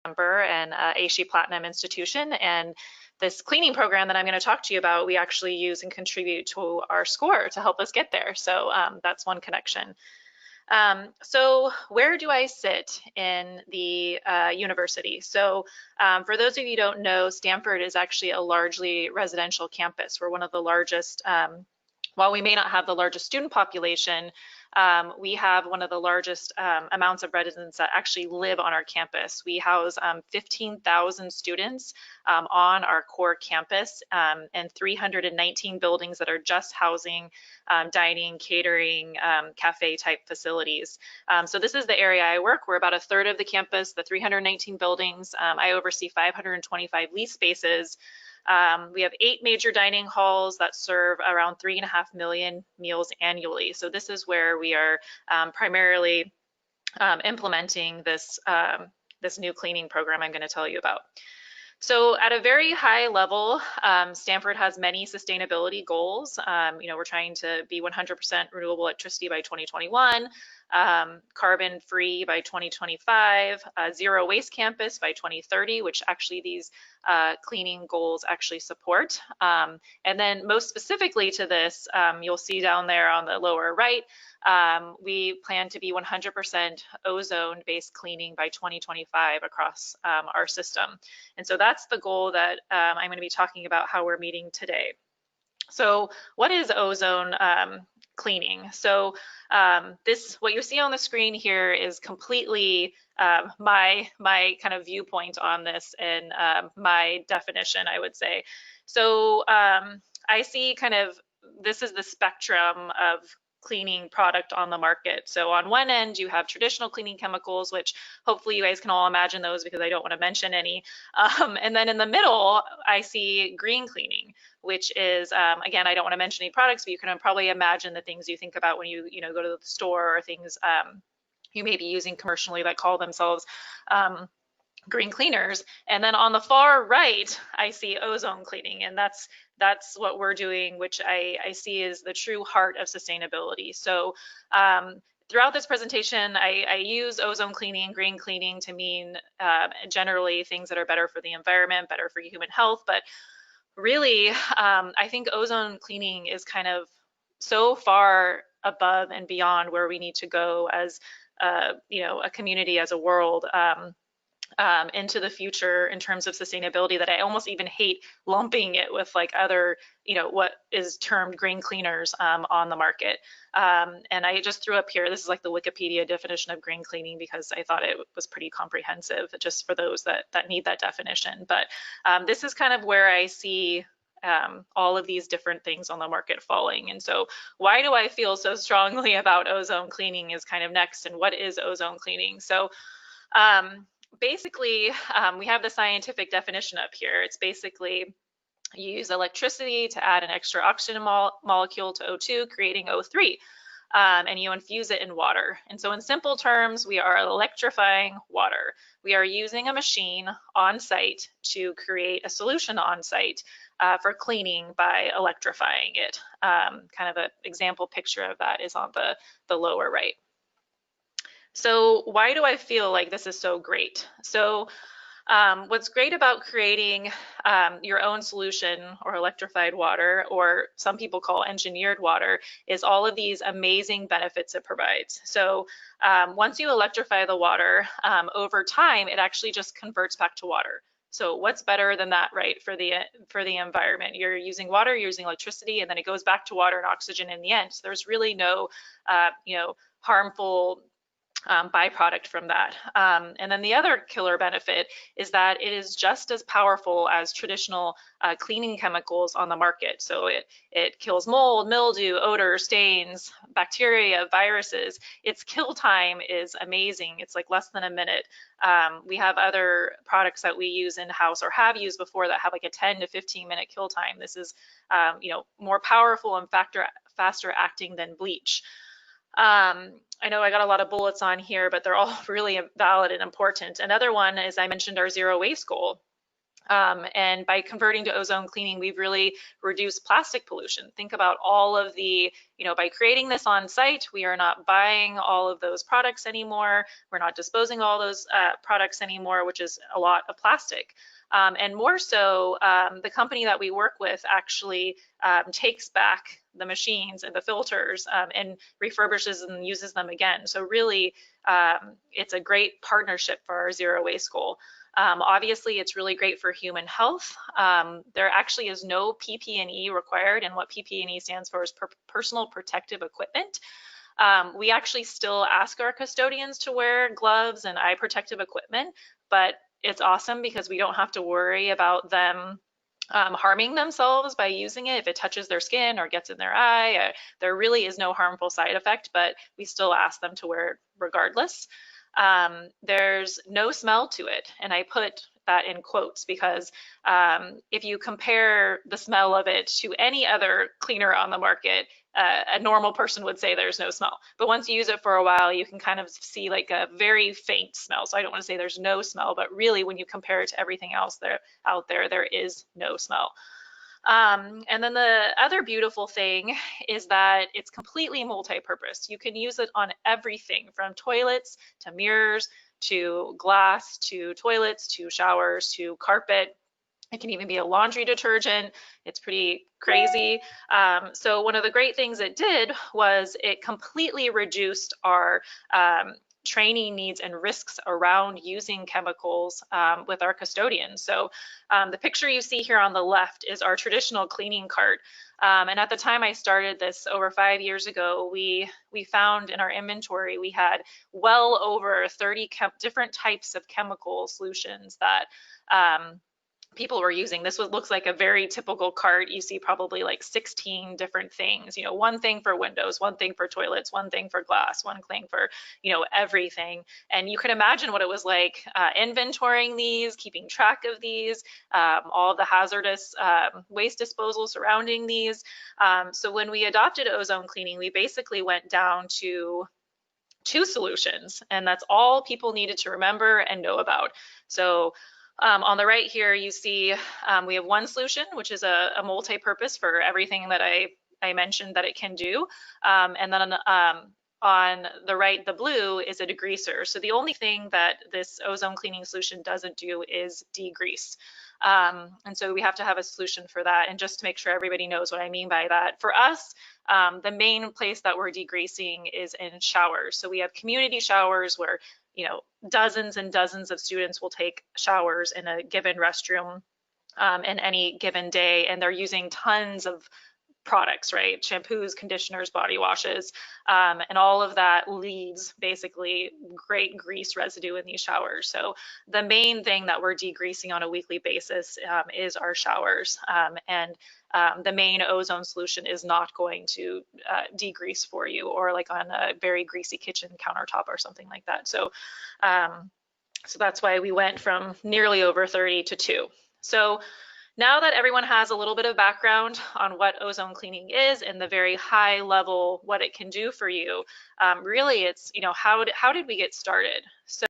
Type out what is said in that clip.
member and ASHE Platinum institution. And this cleaning program that I'm going to talk to you about, we actually use and contribute to our score to help us get there. So that's one connection. So where do I sit in the university? So for those of you who don't know, Stanford is actually a largely residential campus. We're one of the largest, while we may not have the largest student population, we have one of the largest amounts of residents that actually live on our campus. We house 15,000 students on our core campus and 319 buildings that are just housing dining, catering, cafe type facilities. So this is the area I work. We're about a third of the campus, the 319 buildings. I oversee 525 lease spaces. We have 8 major dining halls that serve around 3.5 million meals annually. So this is where we are primarily implementing this, this new cleaning program I'm going to tell you about. So at a very high level, Stanford has many sustainability goals. We're trying to be 100% renewable electricity by 2021, carbon free by 2025, zero waste campus by 2030, which actually these cleaning goals actually support. And then most specifically to this, you'll see down there on the lower right, we plan to be 100% ozone-based cleaning by 2025 across our system. And so that's the goal that I'm going to be talking about how we're meeting today. So what is ozone cleaning? So what you see on the screen here is completely my kind of viewpoint on this and my definition, I would say. So I see kind of, this is the spectrum of cleaning product on the market. So on one end, you have traditional cleaning chemicals, which hopefully you guys can all imagine those because I don't want to mention any. And then in the middle, I see green cleaning, which is, again, I don't want to mention any products, but you can probably imagine the things you think about when you go to the store or things you may be using commercially that call themselves green cleaners. And then on the far right, I see ozone cleaning, and that's what we're doing, which I see is the true heart of sustainability. So throughout this presentation, I use ozone cleaning, green cleaning to mean generally things that are better for the environment, better for human health. But really, I think ozone cleaning is kind of so far above and beyond where we need to go as a community, as a world. Into the future in terms of sustainability that I almost even hate lumping it with like other, what is termed green cleaners on the market. And I just threw up here, this is like the Wikipedia definition of green cleaning because I thought it was pretty comprehensive just for those that need that definition. But this is kind of where I see all of these different things on the market falling. And so why do I feel so strongly about ozone cleaning is kind of next, and what is ozone cleaning? So basically, we have the scientific definition up here. It's basically you use electricity to add an extra oxygen molecule to O2, creating O3, and you infuse it in water. And so in simple terms, we are electrifying water. We are using a machine on site to create a solution on site for cleaning by electrifying it. Kind of an example picture of that is on the lower right. So why do I feel like this is so great? So what's great about creating your own solution or electrified water, or some people call engineered water, is all of these amazing benefits it provides. So once you electrify the water, over time, it actually just converts back to water. So what's better than that, right, for the environment? You're using water, you're using electricity, and then it goes back to water and oxygen in the end. So there's really no, harmful byproduct from that. And then the other killer benefit is that it is just as powerful as traditional cleaning chemicals on the market. So it kills mold, mildew, odor, stains, bacteria, viruses. Its kill time is amazing. It's like less than a minute. We have other products that we use in-house or have used before that have like a 10 to 15 minute kill time. This is more powerful and faster acting than bleach. I know I got a lot of bullets on here, but they're all really valid and important. Another one is I mentioned our zero waste goal. And by converting to ozone cleaning, we've really reduced plastic pollution. Think about all of the, by creating this on site, we are not buying all of those products anymore. We're not disposing all those products anymore, which is a lot of plastic. And more so, the company that we work with actually takes back the machines and the filters and refurbishes and uses them again. So really, it's a great partnership for our zero waste goal. Obviously, it's really great for human health. There actually is no PPE required, and what PPE stands for is personal protective equipment. We actually still ask our custodians to wear gloves and eye protective equipment, but it's awesome because we don't have to worry about them harming themselves by using it. If it touches their skin or gets in their eye, there really is no harmful side effect, but we still ask them to wear it regardless. There's no smell to it, and I put that in quotes because if you compare the smell of it to any other cleaner on the market, a normal person would say there's no smell. But once you use it for a while, you can kind of see like a very faint smell. So I don't want to say there's no smell, but really when you compare it to everything else out there, there is no smell. And then the other beautiful thing is that it's completely multi-purpose. You can use it on everything from toilets to mirrors to glass to toilets to showers to carpet. It can even be a laundry detergent. It's pretty crazy. So one of the great things it did was it completely reduced our training needs and risks around using chemicals with our custodians. So the picture you see here on the left is our traditional cleaning cart. And at the time I started this over 5 years ago, we found in our inventory, we had well over 30 different types of chemical solutions that people were using. This looks like a very typical cart. You see probably like 16 different things, one thing for windows, one thing for toilets, one thing for glass, one thing for, everything. And you can imagine what it was like inventorying these, keeping track of these, all of the hazardous waste disposal surrounding these. So when we adopted ozone cleaning, we basically went down to 2 solutions, and that's all people needed to remember and know about. So on the right here, you see we have one solution, which is a multi-purpose for everything that I mentioned that it can do. And then on the right, the blue is a degreaser. So the only thing that this ozone cleaning solution doesn't do is degrease. And so we have to have a solution for that. And just to make sure everybody knows what I mean by that, for us, the main place that we're degreasing is in showers. So we have community showers where dozens and dozens of students will take showers in a given restroom in any given day, and they're using tons of products, right? Shampoos, conditioners, body washes, and all of that leaves basically great grease residue in these showers. So the main thing that we're degreasing on a weekly basis is our showers. And the main ozone solution is not going to degrease for you, or like on a very greasy kitchen countertop or something like that. So, so that's why we went from nearly over 30 to 2. So now that everyone has a little bit of background on what ozone cleaning is and the very high level what it can do for you, really it's, how did we get started? So